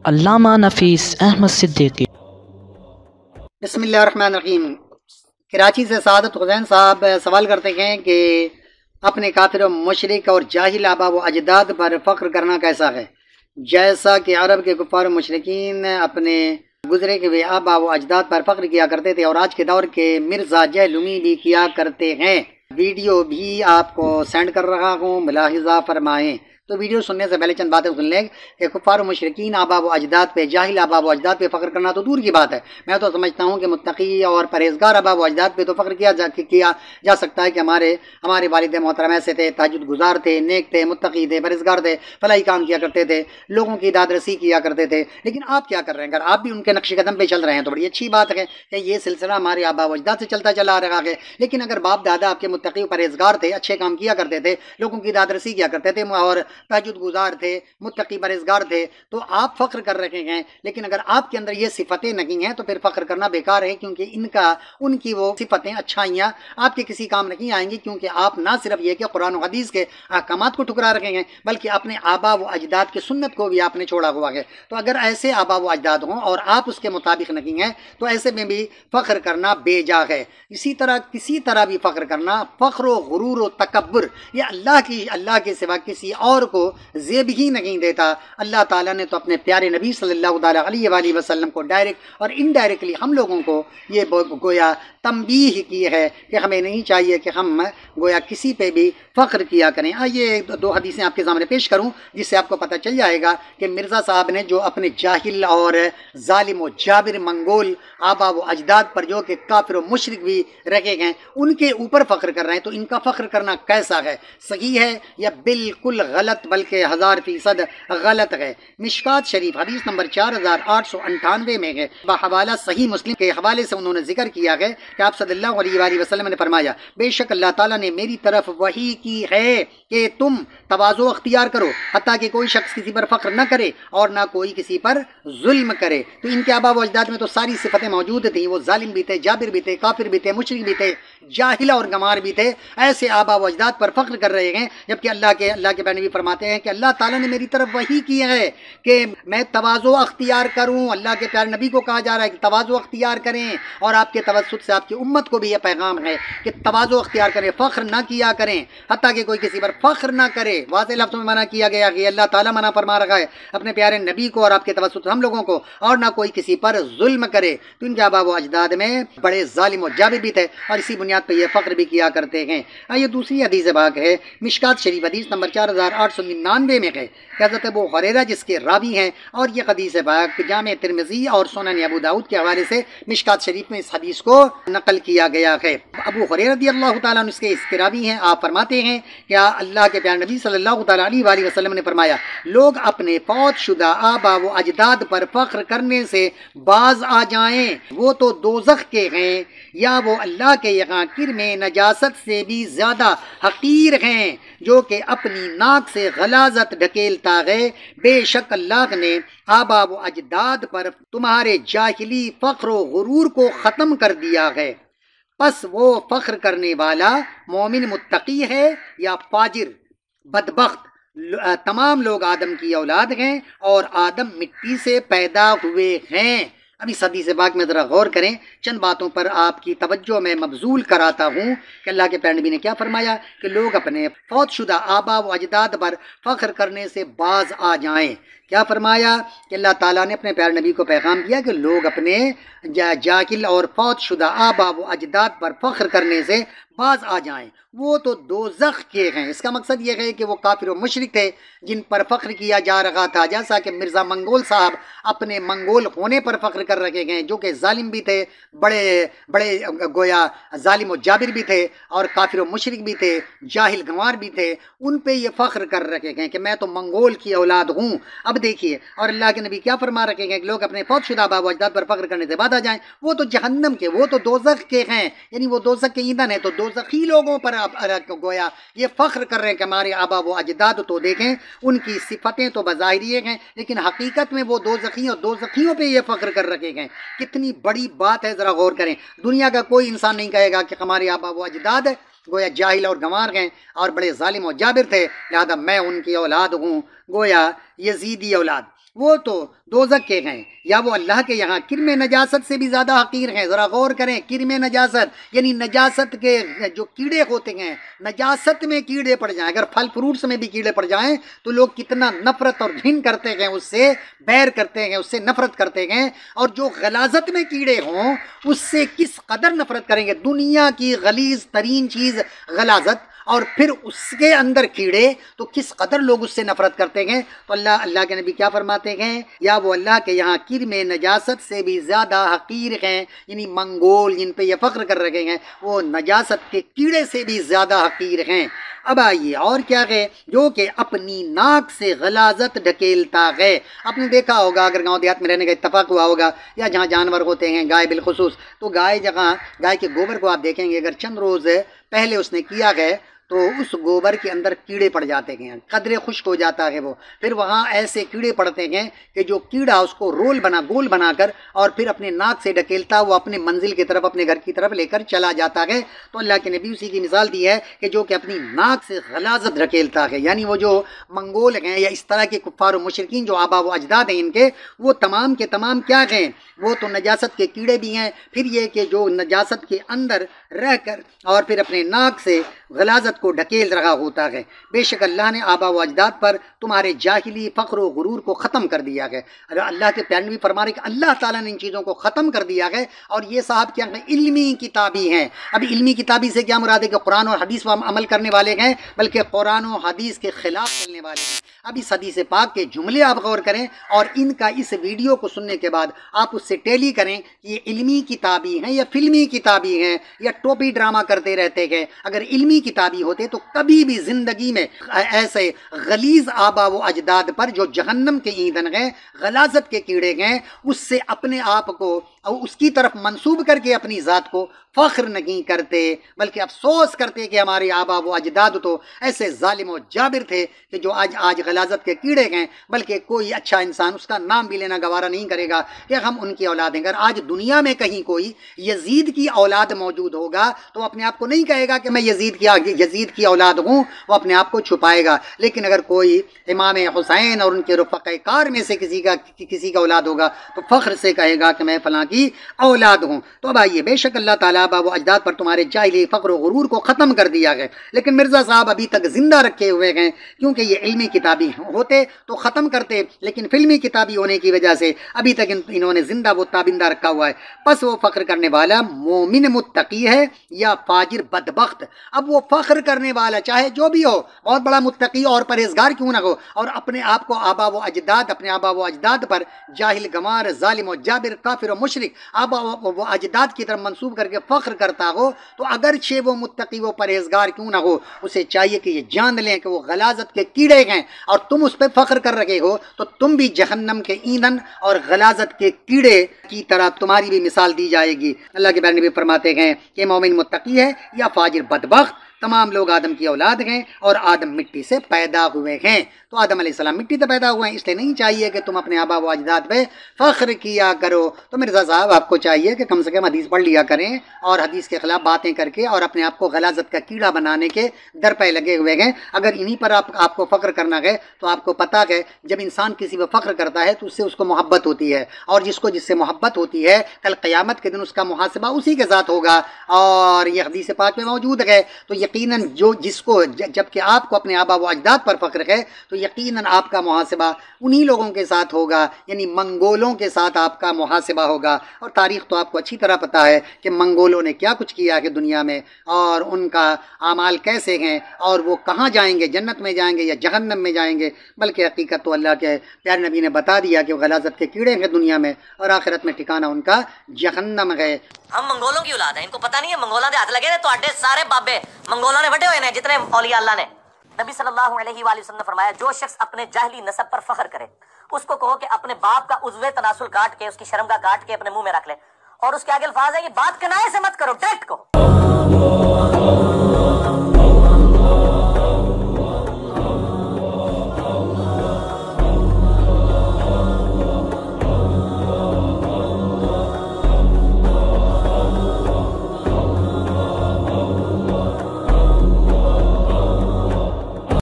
علامہ نفیس احمد صدیقی۔ بسم اللہ الرحمن الرحیم۔ کراچی سے سعادت حسین صاحب سوال کرتے ہیں کہ اپنے کافر و مشرک اور جاہل آبا و اجداد پر فخر کرنا کیسا ہے؟ جیسا کہ عرب کے کفار و مشرکین اپنے گزرے ہوئے آبا و اجداد پر فخر کیا کرتے تھے اور آج کے دور کے مرزا جہلمی بھی کیا کرتے ہیں۔ ویڈیو بھی آپ کو سینڈ کر رہا ہوں، ملاحظہ فرمائیں۔ تو ویڈیو سننے سے پہلے چند باتیں سن لیں کہ کفار و مشرکین آبا و اجداد پہ، جاہل آبا و اجداد پہ فخر کرنا تو دور کی بات ہے۔ میں تو سمجھتا ہوں کہ متقی اور پرہیزگار آبا و اجداد پہ تو فخر کیا جا سکتا ہے کہ ہمارے والد محترم ایسے تھے، تہجد گزار تھے، نیک تھے، متقی تھے، پرہیزگار تھے، فلاحی کام کیا کرتے تھے، لوگوں کی داد رسی کیا کرتے تھے۔ لیکن آپ کیا کر رہے ہیں؟ اگر آپ بھی ان کے نقش قدم پہ چل رہے ہیں تو بڑی اچھی بات ہے کہ یہ سلسلہ ہمارے آبا و اجداد سے چلتا چلا آ رہا ہے۔ لیکن اگر باپ دادا آپ کے متقی و پرہیزگار تھے، اچھے کام کیا کرتے تھے، لوگوں کی داد رسی کیا کرتے تھے اور تہجد گزار تھے، متقی پرہیزگار تھے، تو آپ فخر کر رہے ہیں۔ لیکن اگر آپ کے اندر یہ صفتیں نہیں ہیں تو پھر فخر کرنا بیکار ہے، کیونکہ ان کی وہ صفتیں، اچھائیاں آپ کے کسی کام نہیں آئیں گی، کیونکہ آپ نہ صرف یہ کہ قرآن و حدیث کے احکامات کو ٹھکرا رہے ہیں بلکہ اپنے آبا و اجداد کی سنت کو بھی آپ نے چھوڑا ہوا ہے۔ تو اگر ایسے آبا و اجداد ہوں اور آپ اس کے مطابق نہیں ہیں تو ایسے میں بھی فخر کرنا بے جا ہے۔ اسی طرح کسی طرح بھی فخر کرنا، فخر و غرور و تکبر، یہ اللہ کے سوا کسی اور کو زیب ہی نہیں دیتا۔ اللہ تعالیٰ نے تو اپنے پیارے نبی صلی اللہ علیہ وآلہ وسلم کو ڈائریکٹ اور انڈائریکٹلی ہم لوگوں کو یہ گویا تنبیہ کی ہے کہ ہمیں نہیں چاہیے کہ ہم گویا کسی پہ بھی فخر کیا کریں۔ آئیے دو حدیثیں آپ کے سامنے پیش کروں جس سے آپ کو پتہ چل جائے گا کہ مرزا صاحب نے جو اپنے جاہل اور ظالم و جابر منگول آبا و اجداد پر جو کہ کافر و مشرک بھی رکھے گئے ان کے اوپر فخر کر رہے ہیں، تو ان کا فخر کرنا کیسا ہے؟ صحیح ہے یا بالکل غلط، بلکہ 1000% غلط ہے؟ مشکات شریف حدیث نمبر 4898 میں ہے، بحوالہ صحیح مسلم کے حوالے سے انہوں نے ذکر کیا ہے کہ آپ صلی اللہ علیہ وآلہ وسلم نے فرمایا، بے شک اللہ تعالیٰ نے میری طرف وحی کی ہے کہ تم تواضع اختیار کرو، حتیٰ کہ کوئی شخص کسی پر فخر نہ کرے اور نہ کوئی کسی پر ظلم کرے۔ تو ان کے آبا و اجداد میں تو ساری صفتیں موجود تھیں، وہ ظالم بھی تھے، جابر بھی تھے، کافر بھی تھے، مشرک بھی تھے، جاہل اور گمار بھی تھے۔ ایسے آبا و اجداد پر فخر کر رہے ہیں، جبکہ اللہ کے پیارے نبی فرماتے ہیں کہ اللہ تعالیٰ نے میری طرف وحی کی ہے کہ میں تواضع اختیار کروں۔ اللہ کے پیارے نبی کو کہا جا رہا ہے کہ تواضع اختیار کریں، اور آپ کے توسط سے آپ کی امت کو بھی یہ پیغام ہے کہ تواضع اختیار کریں، فخر نہ کیا کریں، حتیٰ کہ کوئی کسی پر فخر نہ کرے۔ واضح لفظوں میں منع کیا گیا کہ اللہ تعالیٰ منع فرما رہا ہے اپنے پیارے نبی کو اور آپ کے توسط سے ہم لوگوں کو، اور نہ کوئی کسی پر ظلم کرے۔ تو ان کے آبا و اجداد میں بڑے ظالم و جابر بھی تھے اور اسی بنیاد پہ یہ فخر بھی کیا کرتے ہیں۔ یہ دوسری حدیث پاک ہے، مشکات شریف حدیث نمبر 4899 میں ہے کہ حضرت ابو ہریرہ جس کے راوی ہیں، اور یہ حدیث پاک جامع ترمذی اور سنن ابو داؤد کے حوالے سے مشکات شریف میں اس حدیث کو نقل کیا گیا ہے۔ ابو ہریرہ رضی اللہ تعالیٰ عنہ اس کے راوی ہیں، آپ فرماتے ہیں کہ اللہ کے پیارے نبی صلی اللہ تعالیٰ علیہ وآلہ وسلم نے فرمایا، لوگ اپنے فوت شدہ آبا و اجداد پر فخر کرنے سے باز آ جائیں، وہ تو دوزخ کے ہیں، یا وہ اللہ کے یہاں کرم نجاست سے بھی زیادہ حقیر ہیں جو کہ اپنی ناک سے غلاظت ڈھکیلتا ہے۔ بے شک اللہ نے آبا و اجداد پر تمہارے جاہلی فخر و غرور کو ختم کر دیا ہے، پس وہ فخر کرنے والا مومن متقی ہے یا فاجر بدبخت؟ تمام لوگ آدم کی اولاد ہیں اور آدم مٹی سے پیدا ہوئے ہیں۔ اب اس حدیث پاک میں ذرا غور کریں، چند باتوں پر آپ کی توجہ میں مبذول کراتا ہوں کہ اللہ کے پیارے نبی نے کیا فرمایا کہ لوگ اپنے فوت شدہ آبا و اجداد پر فخر کرنے سے باز آ جائیں۔ کیا فرمایا کہ اللہ تعالیٰ نے اپنے پیارے نبی کو پیغام کیا کہ لوگ اپنے جاہل اور فوت شدہ آبا و اجداد پر فخر کرنے سے باز آ جائیں، وہ تو دوزخ کے ہیں۔ اس کا مقصد یہ ہے کہ وہ کافر و مشرک تھے جن پر فخر کیا جا رہا تھا، جیسا کہ مرزا منگول صاحب اپنے منگول ہونے پر فخر کر رکھے گئے جو کہ ظالم بھی تھے، بڑے گویا ظالم و جابر بھی تھے، اور کافر و مشرک بھی تھے، جاہل گنوار بھی تھے، ان پہ یہ فخر کر رکھے گئے کہ میں تو منگول کی اولاد ہوں۔ اب دیکھیے، اور اللہ کے نبی کیا فرما رکھے گئے کہ لوگ اپنے فوت شدہ آبا و اجداد پر فخر کرنے سے بعد آ جائیں، وہ تو جہنم کے، وہ تو دوزخ کے ہیں، یعنی وہ دوزخ کے ایندھن ہیں۔ تو دوزخی لوگوں پر گویا یہ فخر کر رہے ہیں کہ ہمارے آبا و اجداد تو دیکھیں ان کی صفتیں تو بظاہر یہ ہیں، لیکن حقیقت میں وہ دوزخی اور دوزخیوں پہ یہ فخر کر رکھے گئے۔ کتنی بڑی بات ہے، ذرا غور کریں۔ دنیا کا کوئی انسان نہیں کہے گا کہ ہمارے آبا و اجداد گویا جاہل اور گنوار ہیں اور بڑے ظالم و جابر تھے، لہذا میں ان کی اولاد ہوں، گویا یزیدی اولاد۔ وہ تو دوزخ کے ہیں، یا وہ اللہ کے یہاں کرم نجاست سے بھی زیادہ حقیر ہیں۔ ذرا غور کریں، کرم نجاست یعنی نجاست کے جو کیڑے ہوتے ہیں، نجاست میں کیڑے پڑ جائیں، اگر پھل فروٹس میں بھی کیڑے پڑ جائیں تو لوگ کتنا نفرت اور گھن کرتے ہیں، اس سے بیر کرتے ہیں، اس سے نفرت کرتے ہیں، اور جو غلاظت میں کیڑے ہوں اس سے کس قدر نفرت کریں گے۔ دنیا کی غلیظ ترین چیز غلاظت، اور پھر اس کے اندر کیڑے، تو کس قدر لوگ اس سے نفرت کرتے ہیں۔ تو اللہ کے نبی کیا فرماتے ہیں؟ یا وہ اللہ کے یہاں کرم نجاست سے بھی زیادہ حقیر ہیں، یعنی منگول جن پہ یہ فخر کر رہے ہیں وہ نجاست کے کیڑے سے بھی زیادہ حقیر ہیں۔ اب آئیے اور کیا ہے، جو کہ اپنی ناک سے غلاظت ڈھکیلتا ہے۔ آپ نے دیکھا ہوگا، اگر گاؤں دیہات میں رہنے کا اتفاق ہوا ہوگا، یا جہاں جانور ہوتے ہیں، گائے بالخصوص، تو گائے کے گوبر کو آپ دیکھیں گے، اگر چند روز پہلے اس نے کیا ہے تو اس گوبر کے اندر کیڑے پڑ جاتے ہیں، قدرے خشک ہو جاتا ہے وہ، پھر وہاں ایسے کیڑے پڑتے ہیں کہ جو کیڑا اس کو گول بنا کر اور پھر اپنے ناک سے ڈھکیلتا وہ اپنے منزل کی طرف، اپنے گھر کی طرف لے کر چلا جاتا ہے۔ تو اللہ کے نبی اسی کی مثال دی ہے کہ جو کہ اپنی ناک سے غلاظت ڈھکیلتا ہے، یعنی وہ جو منگول ہیں یا اس طرح کے کفار و مشرکین جو آبا و اجداد ہیں ان کے، وہ تمام کے تمام کیا ہیں، وہ تو نجاست کے کیڑے بھی ہیں۔ پھر یہ کہ جو نجاست کے اندر رہ کر اور پھر اپنے ناک سے غلاظت کو ڈھکیل رہا ہوتا ہے۔ بے شک اللہ نے آبا و اجداد پر تمہارے جاہلی فخر و غرور کو ختم کر دیا ہے۔ اللہ کے پیارے نبی فرما رہے کہ اللہ تعالیٰ نے ان چیزوں کو ختم کر دیا ہے، اور یہ صاحب کیا ہیں، علمی کتابی ہیں۔ اب علمی کتابی سے کیا مراد ہے کہ قرآن اور حدیث پر عمل کرنے والے ہیں، بلکہ قرآن و حدیث کے خلاف چلنے والے ہیں۔ اب اس حدیث پاک کے جملے آپ غور کریں، اور ان کا اس ویڈیو کو سننے کے بعد آپ اس سے ٹیلی کریں کہ یہ علمی کتابی ہیں یا فلمی کتابی ہیں یا ٹوپی ڈرامہ کرتے رہتے ہیں۔ اگر علمی کتابی ہوتے تو کبھی بھی زندگی میں ایسے غلیظ آبا و اجداد پر جو جہنم کے ایندھن ہیں، غلاظت کے کیڑے ہیں، اس سے اپنے آپ کو اس کی طرف منسوب کر کے اپنی ذات کو فخر نہیں کرتے، بلکہ افسوس کرتے کہ ہمارے آبا و اجداد تو ایسے ظالم و جابر تھے کہ جو آج غلاظت کے کیڑے ہیں، بلکہ کوئی اچھا انسان اس کا نام بھی لینا گوارا نہیں کرے گا کہ ہم ان کی اولاد ہیں۔ اگر آج دنیا میں کہیں کوئی یزید کی اولاد موجود ہوگا تو اپنے آپ کو نہیں کہے گا کہ میں یزید کی اولاد ہوں، وہ اپنے آپ کو چھپائے گا۔ لیکن اگر کوئی امام حسین اور ان کے رفقۂ کار میں سے کسی کا اولاد ہوگا تو فخر سے کہے گا کہ میں فلاں کی اولاد ہوں۔ تو اب آئیے، بے شک اللہ تعالیٰ آبا و اجداد پر تمہارے جاہلی فخر و غرور کو ختم کر دیا ہے، لیکن مرزا صاحب ابھی تک زندہ رکھے ہوئے ہیں، کیونکہ یہ علمی کتابی ہوتے تو ختم کرتے، لیکن فلمی کتابی ہونے کی وجہ سے ابھی تک انہوں نے زندہ وہ تابندہ رکھا ہوا ہے۔ پس وہ فخر کرنے والا مومن متقی ہے یا فاجر بدبخت؟ اب وہ فخر کرنے والا چاہے جو بھی ہو، بہت بڑا متقی اور پرہیزگار کیوں نہ ہو، اور اپنے آپ کو اپنے آبا و اجداد پر جاہل گمار، ظالم و جابر، کافر و مشرک آبا و اجداد کی طرف منسوب کر کے فخر کرتا ہو، تو اگرچہ وہ متقی و پرہیزگار کیوں نہ ہو، اسے چاہیے کہ یہ جان لیں کہ وہ غلاظت کے کیڑے ہیں، اور تم اس پہ فخر کر رہے ہو تو تم بھی جہنم کے ایندھن اور غلاظت کے کیڑے کی طرح تمہاری بھی مثال دی جائے گی۔ اللہ کے پیارے نبی فرماتے ہیں کہ مومن متقی ہے یا فاجر بدبخت؟ تمام لوگ آدم کی اولاد ہیں اور آدم مٹی سے پیدا ہوئے ہیں۔ تو آدم علیہ السلام مٹی سے پیدا ہوئے ہیں، اس لیے نہیں چاہیے کہ تم اپنے آبا و اجداد پہ فخر کیا کرو۔ تو مرزا صاحب آپ کو چاہیے کہ کم سے کم حدیث پڑھ لیا کریں، اور حدیث کے خلاف باتیں کر کے اور اپنے آپ کو غلاظت کا کیڑا بنانے کے در پہ لگے ہوئے ہیں۔ اگر انہی پر آپ کو فخر کرنا ہے تو آپ کو پتہ ہے جب انسان کسی پہ فخر کرتا ہے تو اس سے اس کو محبت ہوتی ہے، اور جس سے محبت ہوتی ہے کل قیامت کے دن اس کا محاسبہ اسی کے ساتھ ہوگا، اور یہ حدیث پاک میں موجود ہے۔ تو یقیناً جب کہ آپ کو اپنے آبا و اجداد پر فخر ہے تو یقیناً آپ کا محاسبہ انہی لوگوں کے ساتھ ہوگا، یعنی منگولوں کے ساتھ آپ کا محاسبہ ہوگا۔ اور تاریخ تو آپ کو اچھی طرح پتہ ہے کہ منگولوں نے کیا کچھ کیا ہے دنیا میں، اور ان کا اعمال کیسے ہیں، اور وہ کہاں جائیں گے، جنت میں جائیں گے یا جہنم میں جائیں گے۔ بلکہ حقیقت تو اللہ کے پیارے نبی نے بتا دیا کہ وہ غلاظت کے کیڑے ہیں دنیا میں، اور آخرت میں ٹھکانہ ان کا جہنم ہے۔ ہم منگولوں کی اولاد ہیں، ان کو پتہ نہیں ہے منگولاں دے ہاتھ لگے نے تو سارے بابے منگولاں نے وڈے ہوئے ہیں جتنے اولیاء اللہ نے۔ نبی صلی اللہ علیہ وآلہ وسلم نے فرمایا جو شخص اپنے جاہلی نسب پر فخر کرے اس کو کہو کہ اپنے باپ کا عضو تناسل کاٹ کے، اس کی شرمگاہ کاٹ کے اپنے منہ میں رکھ لے، اور اس کے آگے الفاظ ہے کہ بات کنائے سے مت کرو، ڈائریکٹ کہو۔